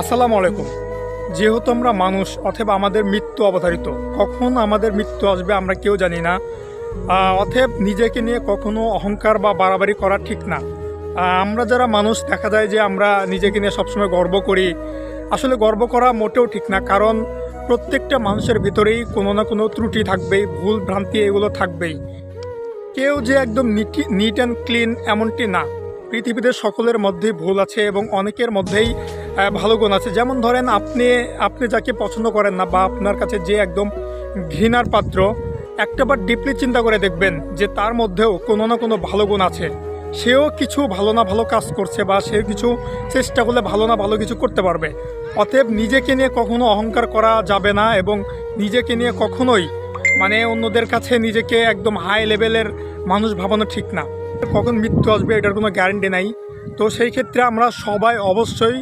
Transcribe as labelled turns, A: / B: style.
A: আসসালামু আলাইকুম। যেহেতু আমরা মানুষ অথবা আমাদের মৃত্যু অবধারিত, কখন আমাদের মৃত্যু আসবে আমরা কেউ জানি না। অতএব নিজেকে নিয়ে কখনো অহংকার বা বাড়াবাড়ি করা ঠিক না। আমরা যারা মানুষ দেখা যায় যে আমরা নিজেকে নিয়ে সবসময় গর্ব করি। আসলে গর্ব করা মোটেও ঠিক না, কারণ প্রত্যেকটা মানুষের ভিতরেই কোনো না কোনো ত্রুটি থাকবেই, ভুল ভ্রান্তি এগুলো থাকবেই। কেউ যে একদম নিট অ্যান্ড ক্লিন এমনটি না। পৃথিবীতে সকলের মধ্যেই ভুল আছে এবং অনেকের মধ্যেই ভালো গুণ আছে। যেমন ধরেন আপনি যাকে পছন্দ করেন না বা আপনার কাছে যে একদম ঘৃণার পাত্র, একটাবার ডিপলি চিন্তা করে দেখবেন যে তার মধ্যেও কোনো না কোনো ভালো গুণ আছে। সেও কিছু ভালো না ভালো কাজ করছে বা সে কিছু চেষ্টা করলে ভালো না ভালো কিছু করতে পারবে। অতএব নিজেকে নিয়ে কখনো অহংকার করা যাবে না এবং নিজেকে নিয়ে কখনোই অন্যদের কাছে নিজেকে একদম হাই লেভেলের মানুষ ভাবানো ঠিক না। কখন মৃত্যু আসবে এটার কোনো গ্যারান্টি নাই। তো সেই ক্ষেত্রে আমরা সবাই অবশ্যই